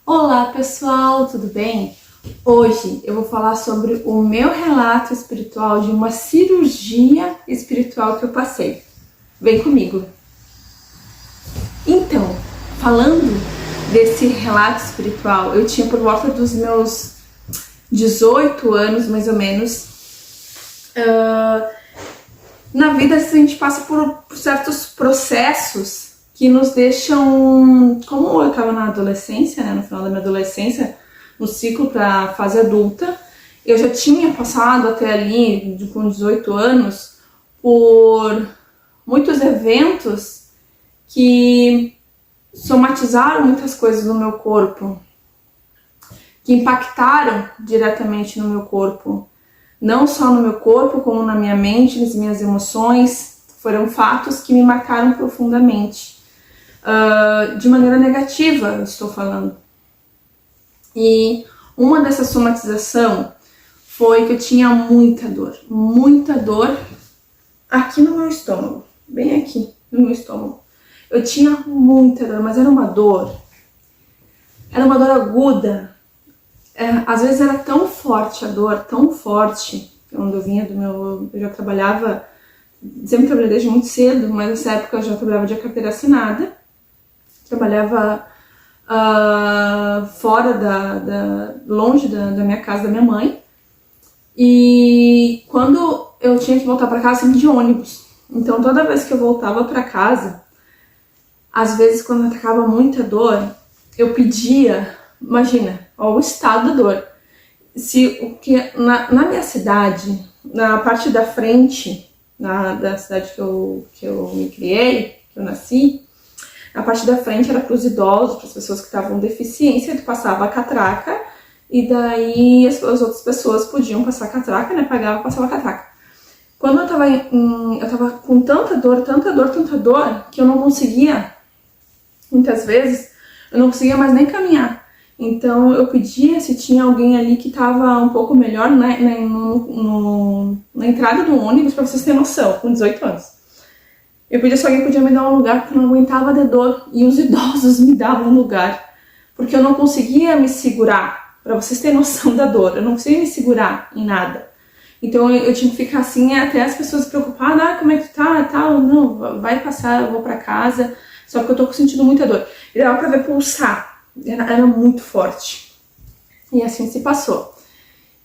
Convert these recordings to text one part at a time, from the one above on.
Olá pessoal, tudo bem? Hoje eu vou falar sobre o meu relato espiritual de uma cirurgia espiritual que eu passei. Vem comigo! Então, falando desse relato espiritual, eu tinha por volta dos meus 18 anos, mais ou menos. Na vida a gente passa por certos processos que nos deixam, como eu estava na adolescência, né, no final da minha adolescência, no ciclo para a fase adulta, eu já tinha passado até ali, com 18 anos, por muitos eventos que somatizaram muitas coisas no meu corpo, que impactaram diretamente no meu corpo. Não só no meu corpo, como na minha mente, nas minhas emoções. Foram fatos que me marcaram profundamente. De maneira negativa, eu estou falando. E uma dessa somatização foi que eu tinha muita dor aqui no meu estômago, bem aqui no meu estômago. Eu tinha muita dor, mas era uma dor aguda. Às vezes era tão forte a dor, tão forte, quando eu vinha eu já trabalhava, sempre trabalhei desde muito cedo, mas nessa época eu já trabalhava de carteira assinada, trabalhava fora, longe da minha casa, da minha mãe, e quando eu tinha que voltar para casa, sempre de ônibus. Então toda vez que eu voltava para casa, às vezes quando atacava muita dor, eu pedia, imagina, o estado da dor. Na minha cidade, na parte da frente, da cidade que eu me criei, que eu nasci, a parte da frente era para os idosos, para as pessoas que estavam com deficiência, tu passava a catraca e daí as outras pessoas podiam passar a catraca, né? Pagava e passava a catraca. Quando eu tava com tanta dor, que eu não conseguia, muitas vezes, eu não conseguia mais nem caminhar. Então eu pedia se tinha alguém ali que estava um pouco melhor, né, na entrada do ônibus, para vocês terem noção, com 18 anos. Eu pedia se alguém podia me dar um lugar, porque eu não aguentava de dor. E os idosos me davam um lugar, porque eu não conseguia me segurar. Para vocês terem noção da dor, eu não conseguia me segurar em nada. Então eu tinha que ficar assim, até as pessoas preocupadas, como é que tu tá, tal, não, vai passar, eu vou para casa, só porque eu tô sentindo muita dor. E dava pra ver pulsar, era muito forte. E assim se passou.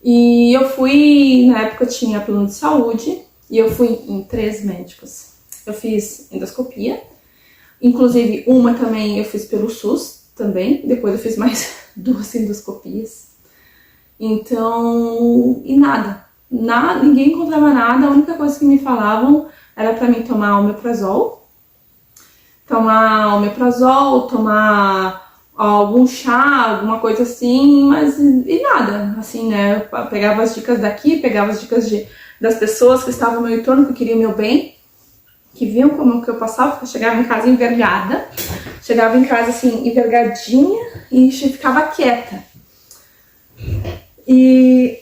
E eu fui, na época eu tinha plano de saúde, e eu fui em 3 médicos. Eu fiz endoscopia, inclusive uma também eu fiz pelo SUS também, depois eu fiz mais 2 endoscopias. Então, e nada, ninguém encontrava nada, a única coisa que me falavam era pra mim tomar omeprazol, tomar algum chá, alguma coisa assim, mas e nada, assim, né, eu pegava as dicas daqui, pegava as dicas das pessoas que estavam no meu entorno, que queriam o meu bem, que viam como que eu passava, porque eu chegava em casa envergada, chegava em casa assim, envergadinha e ficava quieta. E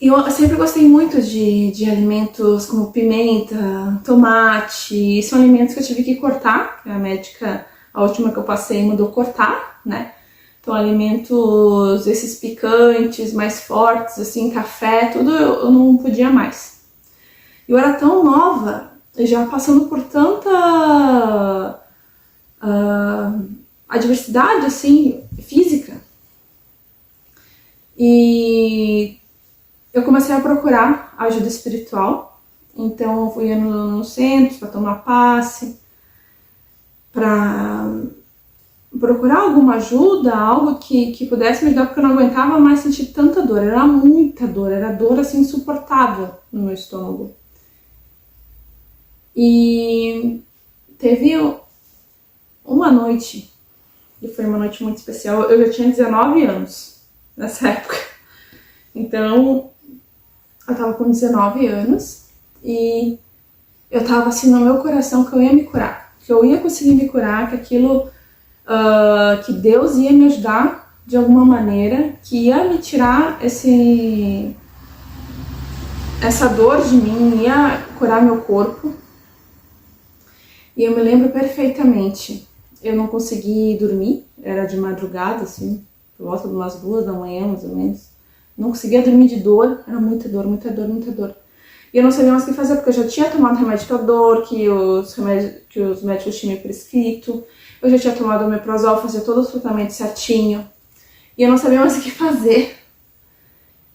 eu sempre gostei muito de alimentos como pimenta, tomate, são alimentos que eu tive que cortar, a médica, a última que eu passei, mandou cortar, né? Então alimentos, esses picantes, mais fortes, assim, café, tudo eu não podia mais. Eu era tão nova, já passando por tanta adversidade, assim, física. E eu comecei a procurar ajuda espiritual. Então eu fui no centro para tomar passe, para procurar alguma ajuda, algo que pudesse me ajudar, porque eu não aguentava mais sentir tanta dor. Era muita dor, era dor assim insuportável no meu estômago. E teve uma noite, e foi uma noite muito especial, eu já tinha 19 anos nessa época. Então, eu tava com 19 anos e eu tava assim no meu coração que eu ia me curar, que eu ia conseguir me curar, que aquilo, que Deus ia me ajudar de alguma maneira, que ia me tirar essa dor de mim, ia curar meu corpo. E eu me lembro perfeitamente, eu não consegui dormir, era de madrugada, assim, por volta de umas 2 da manhã, mais ou menos. Não conseguia dormir de dor, era muita dor, muita dor, muita dor. E eu não sabia mais o que fazer, porque eu já tinha tomado remédio pra dor, que os médicos tinham me prescrito. Eu já tinha tomado o omeprazol, fazia todo o tratamento certinho. E eu não sabia mais o que fazer.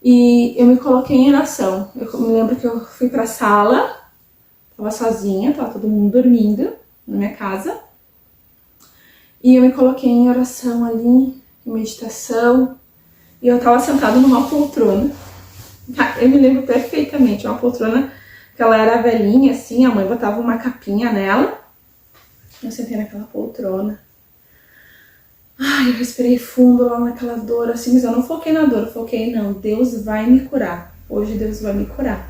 E eu me coloquei em oração. Eu me lembro que eu fui pra sala, tava sozinha, tava todo mundo dormindo na minha casa. E eu me coloquei em oração ali, em meditação. E eu tava sentada numa poltrona. Eu me lembro perfeitamente, uma poltrona que ela era velhinha, assim, a mãe botava uma capinha nela. Eu sentei naquela poltrona. Ai, eu respirei fundo lá naquela dor, assim, mas eu não foquei na dor, eu foquei, não, Deus vai me curar. Hoje Deus vai me curar.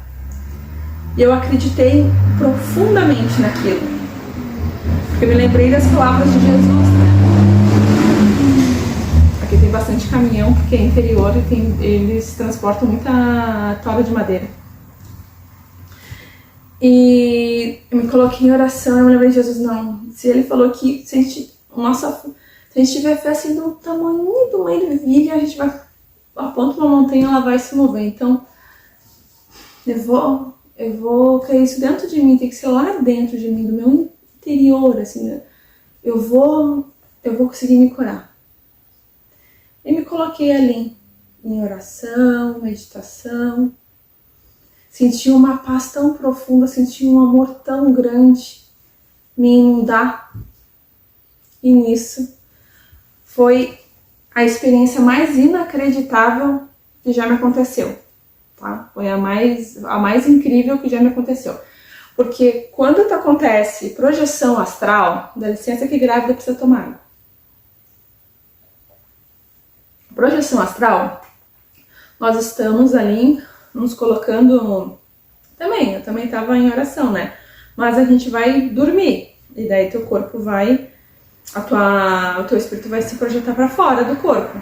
E eu acreditei profundamente naquilo. Porque eu me lembrei das palavras de Jesus, né? Aqui tem bastante caminhão, porque é interior e eles transportam muita tora de madeira. E eu me coloquei em oração, eu me lembrei de Jesus, não. Se ele falou que se a gente tiver fé assim do tamanho de uma ervilha, a gente vai aponta uma montanha, ela vai se mover. Então, eu vou criar isso dentro de mim, tem que ser lá dentro de mim, do meu interior, assim, eu vou conseguir me curar. E me coloquei ali, em oração, meditação, senti uma paz tão profunda, senti um amor tão grande me inundar. E nisso foi a experiência mais inacreditável que já me aconteceu, tá? Foi a mais incrível que já me aconteceu. Porque quando acontece projeção astral, dá licença que grávida precisa tomar água. Projeção astral, nós estamos ali nos colocando... eu também estava em oração, né? Mas a gente vai dormir, e daí teu corpo vai... o teu espírito vai se projetar para fora do corpo.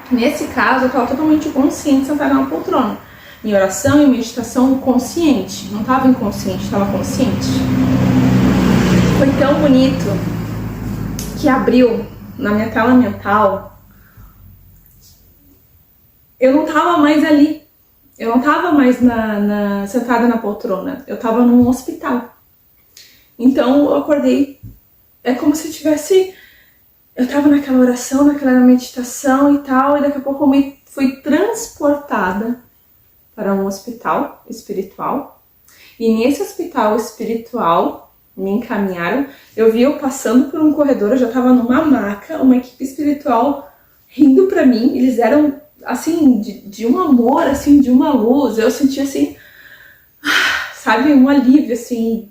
Nesse caso, eu estava totalmente consciente, sentada na poltrona. Em oração e meditação consciente. Não estava inconsciente, estava consciente. Foi tão bonito que abriu na minha tela mental. Eu não estava mais ali. Eu não estava mais sentada na poltrona. Eu estava num hospital. Então eu acordei. É como se eu estava naquela oração, naquela meditação e tal. E daqui a pouco eu fui transportada para um hospital espiritual. E nesse hospital espiritual me encaminharam. Eu vi eu passando por um corredor, eu já estava numa maca, uma equipe espiritual rindo para mim. Eles eram assim, de um amor, assim, de uma luz. Eu senti assim, sabe, um alívio, assim,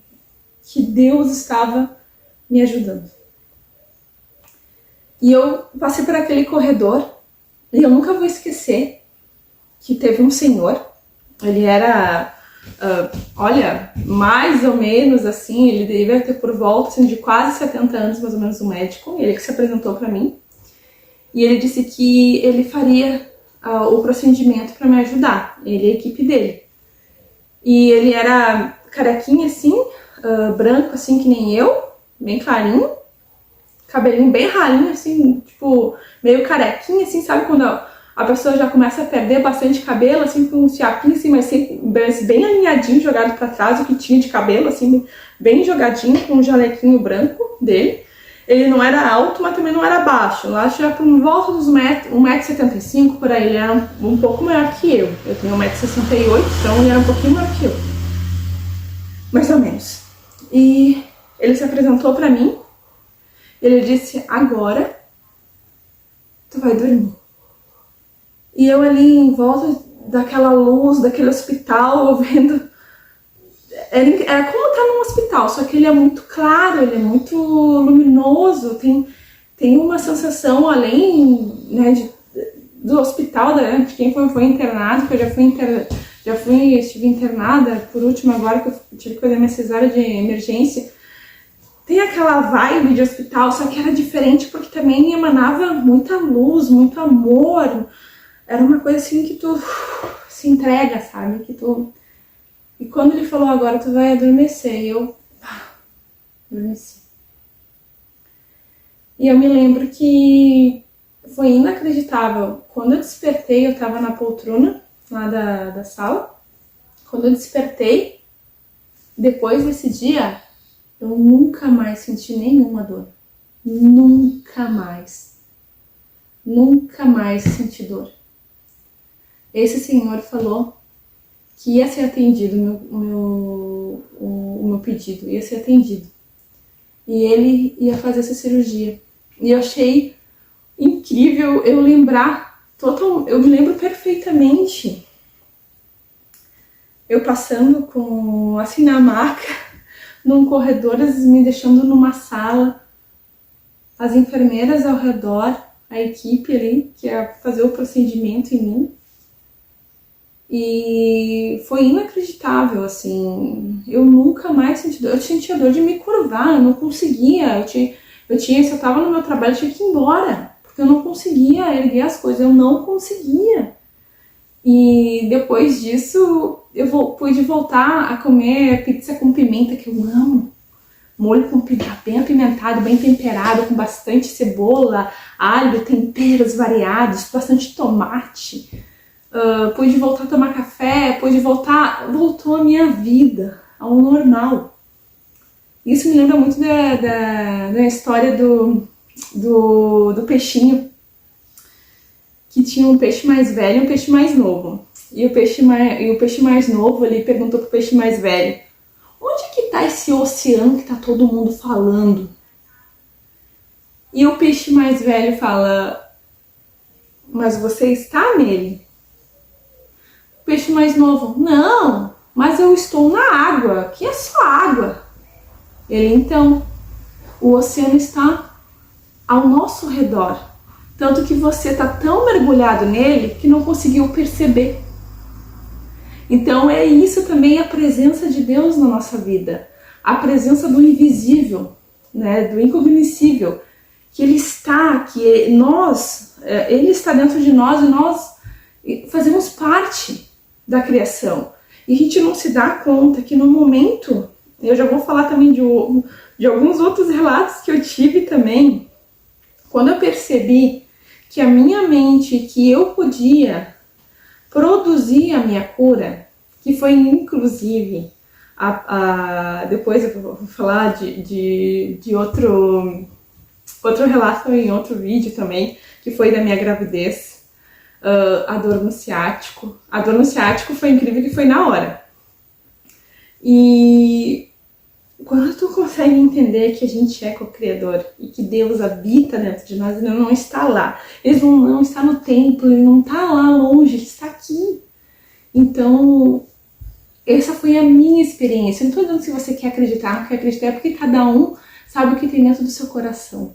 que Deus estava me ajudando. E eu passei por aquele corredor e eu nunca vou esquecer que teve um senhor. Ele era, olha, mais ou menos assim, ele devia ter por volta assim, de quase 70 anos, mais ou menos, um médico. Ele que se apresentou para mim. E ele disse que ele faria o procedimento para me ajudar, ele e a equipe dele. E ele era carequinha assim, branco assim que nem eu, bem clarinho, cabelinho bem ralinho assim, tipo, meio carequinha assim, sabe quando a pessoa já começa a perder bastante cabelo, assim, com um fiapinho assim, mas bem alinhadinho, jogado para trás, o que tinha de cabelo, assim, bem jogadinho, com um jalequinho branco dele. Ele não era alto, mas também não era baixo. Eu acho que era por volta dos 1,75m, por aí. Ele era um pouco maior que eu. Eu tenho 1,68m, então ele era um pouquinho maior que eu. Mais ou menos. E ele se apresentou pra mim. Ele disse, agora tu vai dormir. E eu ali em volta daquela luz, daquele hospital, vendo... Era como estar num hospital, só que ele é muito claro, ele é muito luminoso, tem uma sensação além, né, do hospital, de quem foi internado, que eu estive internada, por último agora que eu tive que fazer minha cesárea de emergência. Tem aquela vibe de hospital, só que era diferente porque também emanava muita luz, muito amor. Era uma coisa assim que tu se entrega, sabe, que tu... E quando ele falou, agora tu vai adormecer, eu adormeci. E eu me lembro que foi inacreditável. Quando eu despertei, eu tava na poltrona lá da sala. Quando eu despertei, depois desse dia, eu nunca mais senti nenhuma dor. Nunca mais. Nunca mais senti dor. Esse senhor falou que ia ser atendido o meu pedido, ia ser atendido. E ele ia fazer essa cirurgia. E eu achei incrível eu lembrar, eu me lembro perfeitamente, eu passando assim na maca, num corredor, eles me deixando numa sala, as enfermeiras ao redor, a equipe ali, que ia fazer o procedimento em mim. E foi inacreditável, assim, eu nunca mais senti dor. Eu sentia dor de me curvar, eu não conseguia, se eu tava no meu trabalho, eu tinha que ir embora, porque eu não conseguia erguer as coisas, eu não conseguia. E depois disso, eu pude voltar a comer pizza com pimenta, que eu amo. Molho com bem apimentado, bem temperado, com bastante cebola, alho, temperos variados, bastante tomate. Pude voltar a tomar café, voltou a minha vida ao normal. Isso me lembra muito da história do peixinho, que tinha um peixe mais velho e um peixe mais novo. E o peixe mais novo, ele perguntou pro peixe mais velho: onde que tá esse oceano que tá todo mundo falando? E o peixe mais velho fala: mas você está nele? O peixe mais novo: não, mas eu estou na água, que é só água. Ele: então, o oceano está ao nosso redor, tanto que você está tão mergulhado nele que não conseguiu perceber. Então é isso também, a presença de Deus na nossa vida, a presença do invisível, né, do incognoscível, que Ele está, Ele está dentro de nós e nós fazemos parte da criação. E a gente não se dá conta que no momento, eu já vou falar também de alguns outros relatos que eu tive também, quando eu percebi que a minha mente, que eu podia produzir a minha cura, que foi inclusive, depois eu vou falar de outro relato em outro vídeo também, que foi da minha gravidez, a dor no ciático. A dor no ciático foi incrível, que foi na hora. E quando tu consegue entender que a gente é co-criador e que Deus habita dentro de nós, Ele não está lá, Ele não está no templo, Ele não está lá longe, Ele está aqui. Então, essa foi a minha experiência. Eu não estou dizendo se você quer acreditar, não quer acreditar, é porque cada um sabe o que tem dentro do seu coração.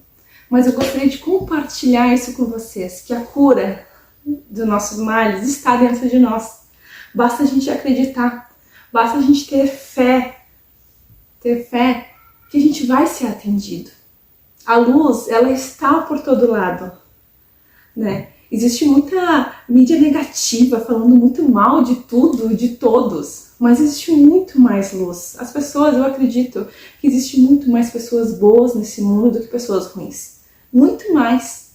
Mas eu gostaria de compartilhar isso com vocês, que a cura dos nossos males está dentro de nós. Basta a gente acreditar, basta a gente ter fé que a gente vai ser atendido. A luz, ela está por todo lado, né? Existe muita mídia negativa falando muito mal de tudo, de todos, mas existe muito mais luz. As pessoas, eu acredito que existe muito mais pessoas boas nesse mundo do que pessoas ruins. Muito mais.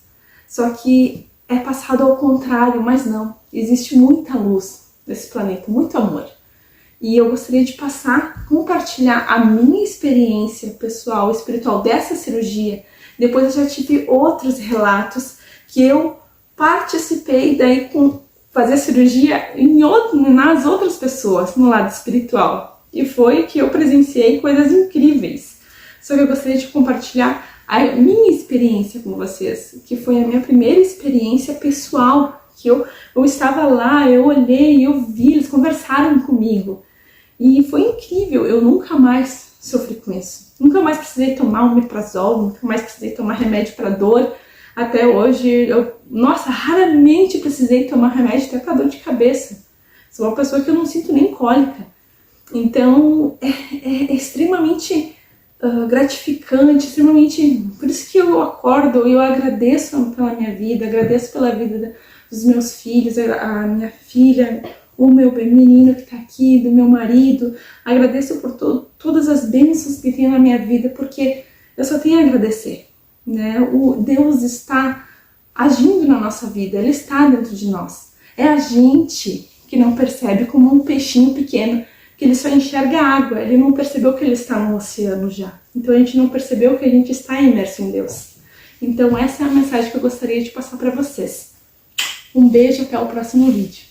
Só que é passado ao contrário, mas não. Existe muita luz nesse planeta, muito amor. E eu gostaria de compartilhar a minha experiência pessoal, espiritual dessa cirurgia. Depois eu já tive outros relatos que eu participei daí com fazer cirurgia nas outras pessoas, no lado espiritual. E foi que eu presenciei coisas incríveis. Só que eu gostaria de compartilhar a minha experiência com vocês, que foi a minha primeira experiência pessoal, que eu estava lá, eu olhei, eu vi, eles conversaram comigo. E foi incrível, eu nunca mais sofri com isso. Nunca mais precisei tomar um omeprazol, nunca mais precisei tomar remédio para dor. Até hoje, raramente precisei tomar remédio até para dor de cabeça. Sou uma pessoa que eu não sinto nem cólica. Então, é extremamente gratificante, extremamente... Por isso que eu acordo e eu agradeço pela minha vida, agradeço pela vida dos meus filhos, a minha filha, o meu menino que está aqui, do meu marido. Agradeço por todas as bênçãos que tem na minha vida, porque eu só tenho a agradecer, né? O Deus está agindo na nossa vida, Ele está dentro de nós. É a gente que não percebe, como um peixinho pequeno, que ele só enxerga água, ele não percebeu que ele está no oceano já. Então a gente não percebeu que a gente está imerso em Deus. Então essa é a mensagem que eu gostaria de passar para vocês. Um beijo, até o próximo vídeo.